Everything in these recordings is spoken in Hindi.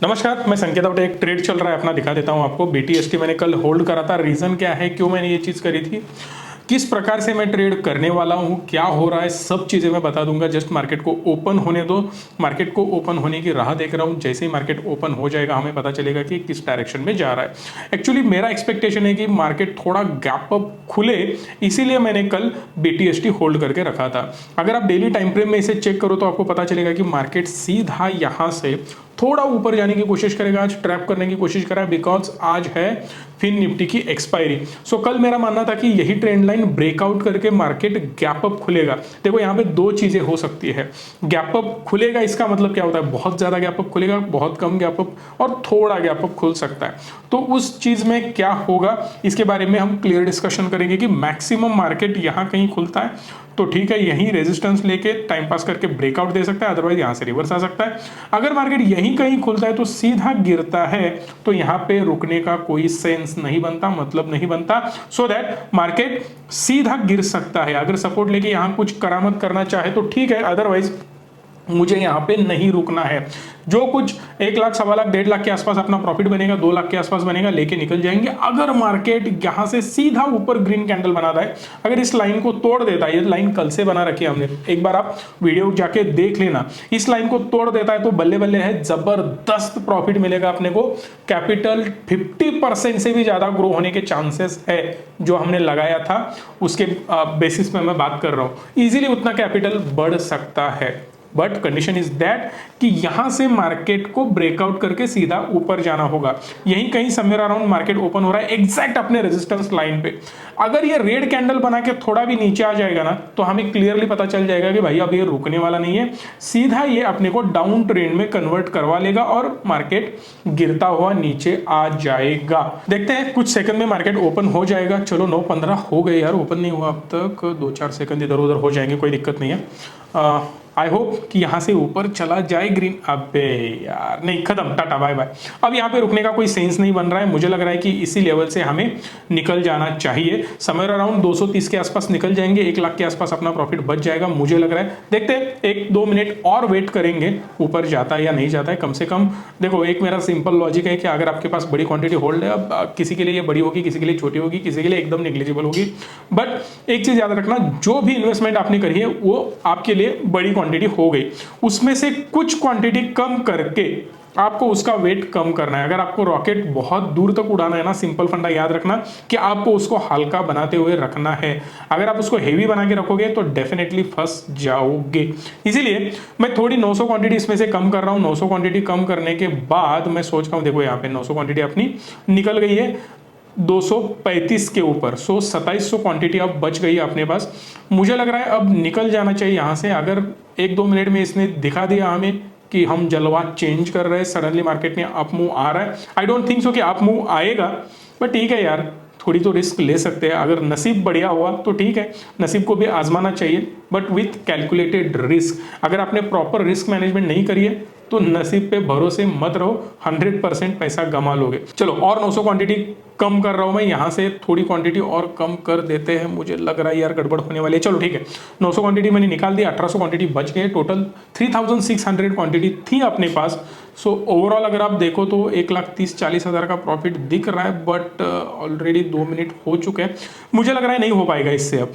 नमस्कार, मैं संकेत अवटे। एक ट्रेड चल रहा है अपना, दिखा देता हूं आपको। BTST मैंने कल होल्ड करा था। रीज़न क्या है, क्यों मैंने ये चीज़ करी थी, किस प्रकार से मैं ट्रेड करने वाला हूं, क्या हो रहा है, सब चीज़ें मैं बता दूंगा। जस्ट मार्केट को ओपन होने दो। मार्केट को ओपन होने की राह देख रहा हूं। जैसे ही मार्केट ओपन हो जाएगा हमें पता चलेगा कि किस डायरेक्शन में जा रहा है। एक्चुअली मेरा एक्सपेक्टेशन है कि मार्केट थोड़ा गैप अप खुले, इसीलिए मैंने कल BTST होल्ड करके रखा था। अगर आप डेली टाइम फ्रेम में इसे चेक करो तो आपको पता चलेगा कि मार्केट सीधा यहाँ से थोड़ा ऊपर जाने की कोशिश करेगा, आज ट्रैप करने की कोशिश करा, बिकॉज आज है फिन निफ्टी की एक्सपायरी। सो कल मेरा मानना था कि यही ट्रेंड लाइन ब्रेकआउट करके मार्केट गैप अप खुलेगा। देखो यहाँ पे दो चीजें हो सकती है। गैप अप खुलेगा, इसका मतलब क्या होता है, बहुत ज्यादा गैप अप खुलेगा, बहुत कम गैप अप, और थोड़ा गैप अप खुल सकता है। तो उस चीज में क्या होगा इसके बारे में हम क्लियर डिस्कशन करेंगे कि मैक्सिमम मार्केट यहाँ कहीं खुलता है तो ठीक है, यहीं रेजिस्टेंस लेके टाइम पास करके ब्रेकआउट दे सकता है, अदरवाइज यहाँ से रिवर्स आ सकता है। अगर मार्केट यहीं कहीं खुलता है तो सीधा गिरता है, तो यहाँ पे रुकने का कोई सेंस नहीं बनता, मतलब नहीं बनता। सो दैट मार्केट सीधा गिर सकता है। अगर सपोर्ट लेके यहाँ कुछ करामत करना चाहे तो ठीक है, अदरवाइज मुझे यहाँ पे नहीं रुकना है। जो कुछ 1 लाख, 1.25 लाख, 1.5 लाख के आसपास अपना प्रॉफिट बनेगा, 2 लाख के आसपास बनेगा, लेके निकल जाएंगे। अगर मार्केट यहाँ से सीधा ऊपर ग्रीन कैंडल बनाता है, अगर इस लाइन को तोड़ देता है, ये लाइन कल से बना रखी है हमने, एक बार आप वीडियो जाके देख लेना, इस लाइन को तोड़ देता है तो बल्ले बल्ले है, जबरदस्त प्रॉफिट मिलेगा अपने को। कैपिटल 50% से भी ज्यादा ग्रो होने के चांसेस है। जो हमने लगाया था उसके बेसिस पे मैं बात कर रहा हूं, इजीली उतना कैपिटल बढ़ सकता है। बट कंडीशन इज दैट कि यहां से मार्केट को ब्रेकआउट करके सीधा ऊपर जाना होगा। यहीं कहीं समवेयर अराउंड मार्केट ओपन हो रहा है, एग्जैक्ट अपने रेजिस्टेंस लाइन पे। अगर ये रेड कैंडल बना के थोड़ा भी नीचे आ जाएगा ना, तो हमें क्लियरली पता चल जाएगा कि भाई अब ये रुकने वाला नहीं है, सीधा ये अपने को डाउन ट्रेंड में कन्वर्ट करवा लेगा और मार्केट गिरता हुआ नीचे आ जाएगा। देखते हैं, कुछ सेकंड में मार्केट ओपन हो जाएगा। चलो 9:15 हो गए यार, ओपन नहीं हुआ अब तक, 2-4 सेकंड इधर उधर हो जाएंगे, कोई दिक्कत नहीं है। आई होप कि यहां से ऊपर चला जाए ग्रीन। अबे यार नहीं, खत्म, टाटा बाय बाय। अब यहां पे रुकने का कोई सेंस नहीं बन रहा है। मुझे लग रहा है कि इसी लेवल से हमें निकल जाना चाहिए। समवेयर अराउंड 230 के आसपास निकल जाएंगे, 1 लाख के आसपास अपना प्रॉफिट बच जाएगा मुझे लग रहा है। देखते हैं, 1-2 मिनट और वेट करेंगे, ऊपर जाता है या नहीं जाता है। कम से कम देखो, एक मेरा सिंपल लॉजिक है कि अगर आपके पास बड़ी क्वांटिटी होल्ड है, अब किसी के लिए ये बड़ी होगी, किसी के लिए छोटी होगी, किसी के लिए एकदम नेग्लिजिबल होगी, बट एक चीज याद रखना, जो भी इन्वेस्टमेंट आपने करी है वो आपके लिए बड़ी क्वांटिटी हो गई, उसमें से कुछ क्वांटिटी कम करके आपको उसका वेट कम करना है। अगर आपको रॉकेट बहुत दूर तक उड़ाना है ना, सिंपल फंडा याद रखना कि आपको उसको हल्का बनाते हुए रखना है। अगर आप उसको हेवी बना के रखोगे तो डेफिनेटली फंस जाओगे। इसीलिए मैं थोड़ी 900 क्वांटिटी इसमें से कम कर रहा हूं। 900 क्वांटिटी कम करने के बाद मैं सोच रहा हूं, देखो यहाँ पे 900 क्वांटिटी अपनी निकल गई है 235 के ऊपर, सो 2700 क्वांटिटी अब बच गई है अपने पास। मुझे लग रहा है अब निकल जाना चाहिए यहाँ से। अगर 1-2 मिनट में इसने दिखा दिया हमें कि हम जलवा चेंज कर रहे हैं, सडनली मार्केट में अप मूव आ रहा है, आई डोंट थिंक सो कि अप मूव आएगा, बट ठीक है यार, थोड़ी तो रिस्क ले सकते हैं। अगर नसीब बढ़िया हुआ तो ठीक है, नसीब को भी आजमाना चाहिए, बट विथ कैलकुलेटेड रिस्क। अगर आपने प्रॉपर रिस्क मैनेजमेंट नहीं करी है तो नसीब पे भरोसे मत रहो, 100% पैसा गमा लोगे। चलो, और 900 क्वांटिटी कम कर रहा हूं मैं, यहां से थोड़ी क्वांटिटी और कम कर देते हैं। मुझे लग रहा है यार गड़बड़ होने वाली है। चलो ठीक है, 900 क्वांटिटी मैंने निकाल दी, 1800 क्वांटिटी बच गए, टोटल 3600 क्वांटिटी थी अपने पास। सो ओवरऑल अगर आप देखो तो 1,30,40,000 का प्रॉफिट दिख रहा है, बट ऑलरेडी 2 मिनट हो चुके हैं। मुझे लग रहा है नहीं हो पाएगा इससे, अब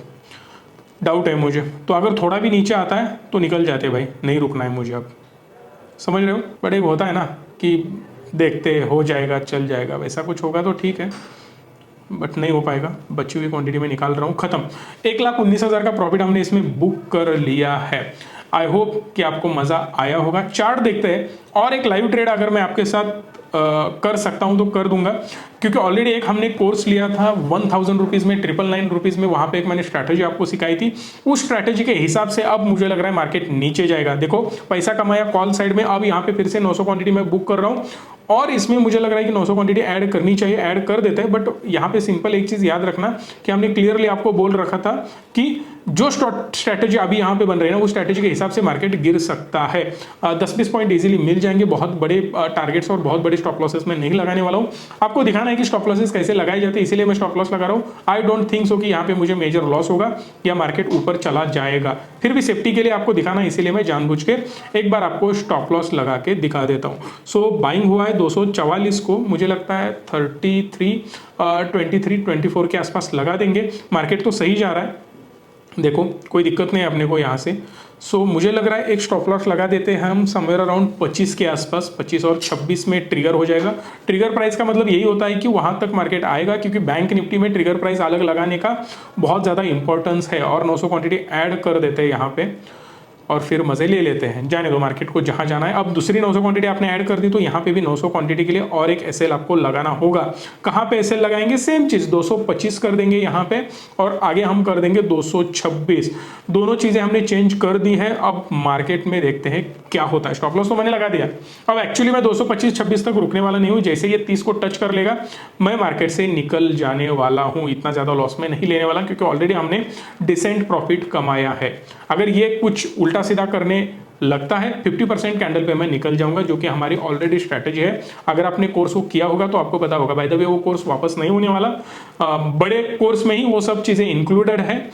डाउट है मुझे। तो अगर थोड़ा भी नीचे आता है तो निकल जाते भाई, नहीं रुकना है मुझे अब, समझ रहे हो। बट एक होता है ना कि देखते हो जाएगा, चल जाएगा, वैसा कुछ होगा तो ठीक है, बट नहीं हो पाएगा। बची हुई क्वांटिटी में निकाल रहा हूँ, खत्म। 1,19,000 का प्रॉफिट हमने इसमें बुक कर लिया है। आई होप कि आपको मजा आया होगा। चार्ट देखते हैं, और एक लाइव ट्रेड अगर मैं आपके साथ कर सकता हूं तो कर दूंगा, क्योंकि ऑलरेडी एक हमने कोर्स लिया था 1000 रुपीज में, 999 रुपीज में, वहां पे एक मैंने स्ट्रैटेजी आपको सिखाई थी। उस स्ट्रैटेजी के हिसाब से अब मुझे लग रहा है मार्केट नीचे जाएगा। देखो, पैसा कमाया कॉल साइड में, अब यहाँ पे फिर से 900 क्वांटिटी में बुक कर रहा हूँ, और इसमें मुझे लग रहा है कि 900 क्वांटिटी ऐड करनी चाहिए, ऐड कर देते हैं। बट यहाँ पे सिंपल एक चीज याद रखना कि हमने क्लियरली आपको बोल रखा था कि जो स्ट्रैटेजी अभी यहाँ पे बन रही है ना, वो स्ट्रैटेजी के हिसाब से मार्केट गिर सकता है। 10-20 पॉइंट इजीली मिल जाएंगे। बहुत बड़े टारगेट्स और बहुत बड़े स्टॉप लॉसेस में नहीं लगाने वाला हूँ। आपको दिखाना है कि स्टॉप लॉसेस कैसे लगाए जाते हैं, इसीलिए मैं स्टॉप लॉस लगा रहा हूँ। आई डोंट थिंक सो कि यहाँ पे मुझे मेजर लॉस होगा या मार्केट ऊपर चला जाएगा। फिर भी सेफ्टी के लिए आपको दिखाना है, इसीलिए मैं जानबूझ के एक बार आपको स्टॉप लॉस लगा के दिखा देता हूँ। सो बाइंग हुआ है 244 को, मुझे लगता है 23-24 के आसपास लगा देंगे। मार्केट तो सही जा रहा है, देखो कोई दिक्कत नहीं है अपने को यहाँ से। सो मुझे लग रहा है एक स्टॉप लॉस लगा देते हैं हम समवेयर अराउंड 25 के आसपास। 25 और 26 में ट्रिगर हो जाएगा। ट्रिगर प्राइस का मतलब यही होता है कि वहां तक मार्केट आएगा, क्योंकि बैंक निफ्टी में ट्रिगर प्राइस अलग लगाने का बहुत ज़्यादा इंपॉर्टेंस है। और 900 क्वांटिटी ऐड कर देते हैं यहाँ पे और फिर मजे ले लेते हैं। जाने दो मार्केट को जहां जाना है। अब दूसरी 900 क्वांटिटी आपने ऐड कर दी, तो यहाँ पे भी 900 क्वांटिटी के लिए और एक एसएल आपको लगाना होगा। कहाँ पे एसएल लगाएंगे? सेम चीज 225 कर देंगे यहाँ पे, और आगे हम कर देंगे 226। दोनों चीजें हमने चेंज कर दी है। अब मार्केट में देखते हैं क्या होता है। स्टॉप लॉस तो मैंने लगा दिया। अब एक्चुअली मैं 225-26 तक रुकने वाला नहीं हूँ। जैसे ये 30 को टच कर लेगा, मैं मार्केट से निकल जाने वाला हूँ। इतना ज्यादा लॉस में नहीं लेने वाला, क्योंकि ऑलरेडी हमने डिसेंट प्रॉफिट कमाया है। अगर ये कुछ उल्टा सीधा करने लगता है, 50% कैंडल पे मैं निकल जाऊंगा, जो कि हमारी ऑलरेडी स्ट्रैटेजी है। अगर आपने कोर्स को किया होगा तो आपको पता होगा। बाय द वे वो कोर्स वापस नहीं होने वाला। बड़े कोर्स में ही वो सब चीजें इंक्लूडेड है।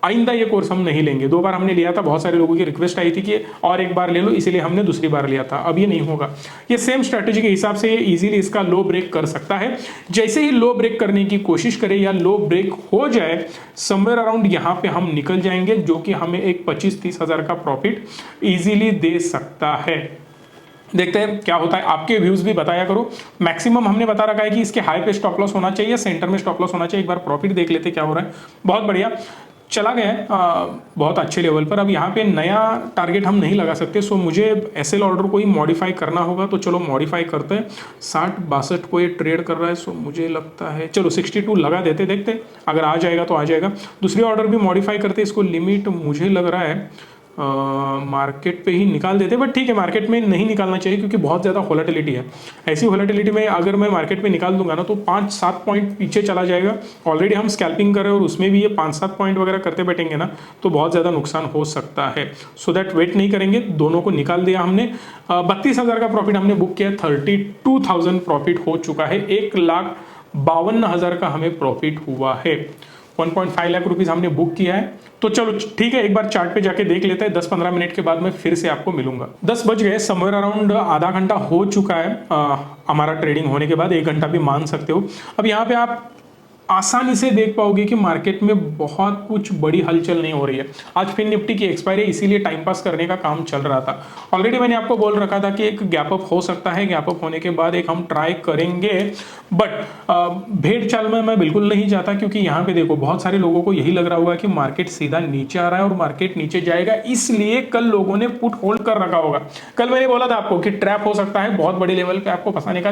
आइंदा ये कोर्स हम नहीं लेंगे। 2 बार हमने लिया था, बहुत सारे लोगों की रिक्वेस्ट आई थी कि और एक बार ले लो, इसीलिए हमने दूसरी बार लिया था। अब ये नहीं होगा। ये सेम स्ट्रैटेजी के हिसाब से ये इजीली इसका लो ब्रेक कर सकता है। जैसे ही लो ब्रेक करने की कोशिश करे या लो ब्रेक हो जाए, समवेयर अराउंड यहाँ पे हम निकल जाएंगे, जो कि हमें एक 25-30 हजार का प्रॉफिट इजीली दे सकता है। देखते हैं क्या होता है। आपके व्यूज भी बताया करो। मैक्सिमम हमने बता रखा है कि इसके हाई पे स्टॉप लॉस होना चाहिए, सेंटर में स्टॉप लॉस होना चाहिए। एक बार प्रॉफिट देख लेते क्या हो रहा है। बहुत बढ़िया चला गया है, बहुत अच्छे लेवल पर। अब यहाँ पे नया टारगेट हम नहीं लगा सकते। सो मुझे एसएल ऑर्डर को ही मॉडिफाई करना होगा। तो चलो मॉडिफाई करते हैं। 60-62 को ये ट्रेड कर रहा है। सो मुझे लगता है चलो 62 लगा देते, देखते अगर आ जाएगा तो आ जाएगा। दूसरी ऑर्डर भी मॉडिफाई करते, इसको लिमिट मुझे लग रहा है मार्केट पे ही निकाल देते, बट ठीक है मार्केट में नहीं निकालना चाहिए, क्योंकि बहुत ज़्यादा वोलेटिलिटी है। ऐसी वोलेटिलिटी में अगर मैं मार्केट में निकाल दूंगा ना, तो 5-7 पॉइंट पीछे चला जाएगा। ऑलरेडी हम स्कैल्पिंग कर रहे हैं, और उसमें भी ये 5-7 पॉइंट वगैरह करते बैठेंगे ना, तो बहुत ज़्यादा नुकसान हो सकता है। सो दैट वेट नहीं करेंगे। दोनों को निकाल दिया हमने। 32,000 का प्रॉफिट हमने बुक किया। 32,000 प्रॉफिट हो चुका है। 1,52,000 का हमें प्रॉफिट हुआ है। 1.5 लाख रुपीज हमने बुक किया है। तो चलो ठीक है, एक बार चार्ट पे जाके देख लेते हैं। 10-15 मिनट के बाद मैं फिर से आपको मिलूंगा। 10 बज गए, समवेयर अराउंड आधा घंटा हो चुका है हमारा ट्रेडिंग होने के बाद। 1 घंटा भी मान सकते हो। अब यहाँ पे आप आसानी से देख पाओगे कि मार्केट में बहुत कुछ बड़ी हलचल नहीं हो रही है। आज फिर निफ्टी की एक्सपायरी, इसीलिए टाइम पास करने का काम चल रहा था। ऑलरेडी मैंने आपको बोल रखा था कि एक गैप अप हो सकता है। गैप अप होने के बाद एक हम ट्राई करेंगे, बट भेड़ चाल में मैं बिल्कुल नहीं जाता, क्योंकि यहाँ पे देखो बहुत सारे लोगों को यही लग रहा होगा कि मार्केट सीधा नीचे आ रहा है और मार्केट नीचे जाएगा, इसलिए कल लोगों ने पुट होल्ड कर रखा होगा। कल मैंने बोला था आपको कि ट्रैप हो सकता है, बहुत बड़े लेवल पे आपको फंसाने का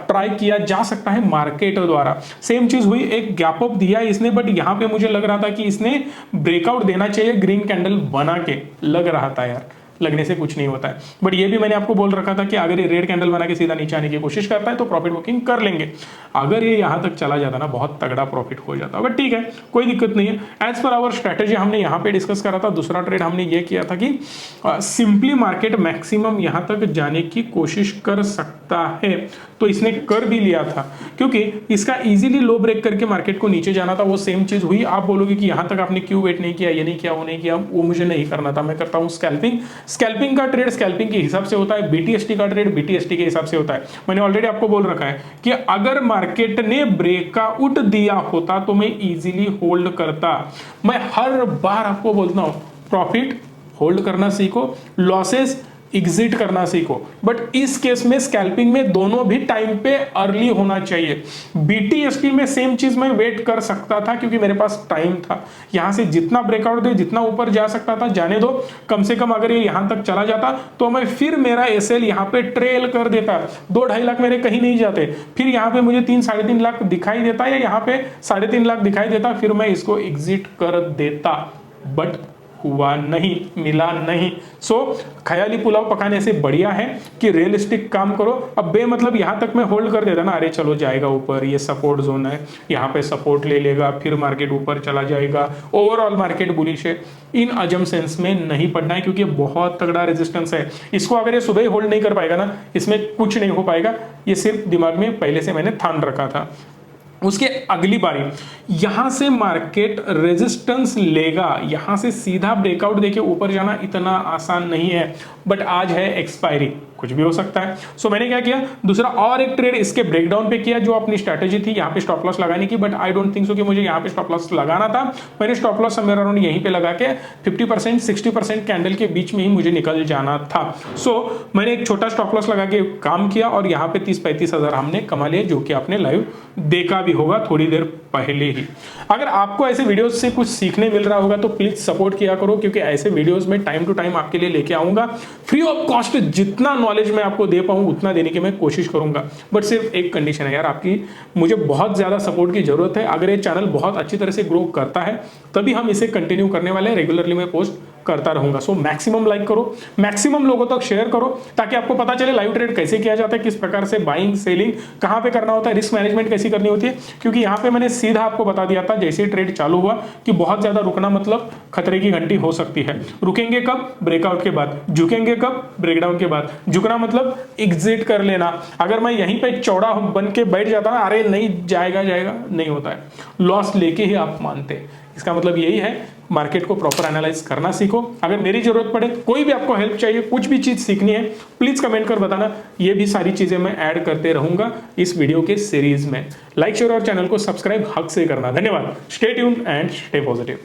ट्राई किया जा सकता है मार्केट द्वारा। सेम चीज हुई, एक गैप अप दिया इसने, बट यहाँ पे मुझे लग रहा था कि इसने ब्रेकआउट देना चाहिए। ग्रीन कैंडल बना के लग रहा था यार, लगने से कुछ नहीं होता है। बट ये भी मैंने आपको बोल रखा था कि अगर ये रेड कैंडल बना के सीधा नीचे आने की कोशिश करता है तो प्रॉफिट बुकिंग कर लेंगे। अगर ये यहां तक चला जाता ना, बहुत तगड़ा प्रॉफिट हो जाता। बट ठीक है, कोई दिक्कत नहीं है। एज पर आवर स्ट्रेटेजी हमने यहाँ पे डिस्कस करा था। दूसरा ट्रेड हमने ये किया था कि सिंपली मार्केट मैक्सिमम यहां तक जाने की कोशिश कर सकता है, तो इसने कर भी लिया था, क्योंकि इसका इजीली लो ब्रेक करके मार्केट को नीचे जाना था। वो सेम चीज हुई। आप बोलोगे कि यहां तक आपने क्यों वेट नहीं किया, ये नहीं किया, वो नहीं किया। वो मुझे नहीं करना था। मैं करता हूं स्कैल्पिंग। स्कैल्पिंग का ट्रेड स्कैल्पिंग के हिसाब से होता है, बीटीएसटी का ट्रेड बीटीएसटी के हिसाब से होता है। मैंने ऑलरेडी आपको बोल रखा है कि अगर मार्केट ने ब्रेकआउट दिया होता तो मैं इजीली होल्ड करता। मैं हर बार आपको बोलता हूं, प्रॉफिट होल्ड करना सीखो, लॉसेस एग्जिट करना सीखो। बट इस केस में स्कैल्पिंग में दोनों भी टाइम पे अर्ली होना चाहिए। बीटीएसटी में सेम चीज मैं वेट कर सकता था, क्योंकि मेरे पास टाइम था। यहां से जितना ब्रेकआउट दे, जितना ऊपर जा सकता था जाने दो। कम से कम अगर ये यहां तक चला जाता तो मैं फिर मेरा एसएल यहां पे ट्रेल कर देता। 2-2.5 लाख मेरे कहीं नहीं जाते। फिर यहां पे मुझे 3-3.5 लाख दिखाई देता, या यहां पे 3.5 लाख दिखाई देता, फिर मैं इसको एग्जिट कर देता। बट हुआ नहीं, मिला नहीं। सो ख्याली पुलाव पकाने से बढ़िया है कि रियलिस्टिक काम करो। अब बेमतलब यहां तक मैं होल्ड कर देता ना, अरे चलो जाएगा ऊपर, ये सपोर्ट जोन है, यहाँ पे सपोर्ट ले लेगा, फिर मार्केट ऊपर चला जाएगा, ओवरऑल मार्केट बुलिश है, इन अजम्पशंस में नहीं पड़ना है, क्योंकि बहुत तगड़ा रेजिस्टेंस है। इसको अगर ये सुबह ही होल्ड नहीं कर पाएगा ना, इसमें कुछ नहीं हो पाएगा। ये सिर्फ दिमाग में पहले से मैंने ठान रखा था। उसके अगली बारी यहां से मार्केट रेजिस्टेंस लेगा, यहां से सीधा ब्रेकआउट देके ऊपर जाना इतना आसान नहीं है, बट आज है एक्सपायरी, कुछ भी हो सकता है। सो मैंने क्या किया, दूसरा और एक ट्रेड इसके ब्रेकडाउन पे किया, जो अपनी स्ट्रैटेजी थी यहाँ पे स्टॉप लॉस लगाने की, but I don't think so कि मुझे यहाँ पे स्टॉप लॉस लगाना था। मैंने स्टॉप लॉस समवेयर अराउंड यहीं पे लगा के 50% 60% कैंडल के बीच में ही मुझे निकल जाना था। सो मैंने एक छोटा स्टॉप लॉस लगा के काम किया और यहाँ पे 30-35 हजार हमने कमा लिए, जो कि आपने लाइव देखा भी होगा थोड़ी देर पहले ही। अगर आपको ऐसे वीडियोस से कुछ सीखने मिल रहा होगा तो प्लीज सपोर्ट किया करो, क्योंकि ऐसे वीडियोस में टाइम टू टाइम आपके लिए लेके आऊंगा। फ्री ऑफ कॉस्ट जितना नॉलेज मैं आपको दे पाऊं उतना देने की मैं कोशिश करूंगा, बट सिर्फ एक कंडीशन है यार, आपकी मुझे बहुत ज्यादा सपोर्ट की जरूरत है। अगर ये चैनल बहुत अच्छी तरह से ग्रो करता है तभी हम इसे कंटिन्यू करने वाले हैं, रेगुलरली मैं पोस्ट करता रहूंगा। सो मैक्सिमम लाइक करो, मैक्सिमम लोगों तक शेयर करो, ताकि आपको पता चले लाइव ट्रेड कैसे किया जाता है, किस प्रकार से बाइंग सेलिंग कहां पे करना होता है, रिस्क मैनेजमेंट कैसी करनी होती है। क्योंकि यहां पे मैंने सीधा आपको बता दिया था जैसे ही ट्रेड चालू हुआ कि बहुत ज्यादा रुकना मतलब खतरे की घंटी हो सकती है। रुकेंगे कब? ब्रेकआउट के बाद। झुकेंगे कब? ब्रेकडाउन के बाद। झुकना मतलब एग्जिट कर लेना। अगर मैं यहीं पे चौड़ा बन के बैठ जाता ना, अरे नहीं जाएगा नहीं होता है, लॉस लेके ही आप मानते हैं। इसका मतलब यही है, मार्केट को प्रॉपर एनालाइज करना सीखो। अगर मेरी जरूरत पड़े, कोई भी आपको हेल्प चाहिए, कुछ भी चीज सीखनी है, प्लीज कमेंट कर बताना। ये भी सारी चीजें मैं ऐड करते रहूंगा इस वीडियो के सीरीज में। लाइक शेयर और चैनल को सब्सक्राइब हक से करना। धन्यवाद। Stay tuned and stay positive.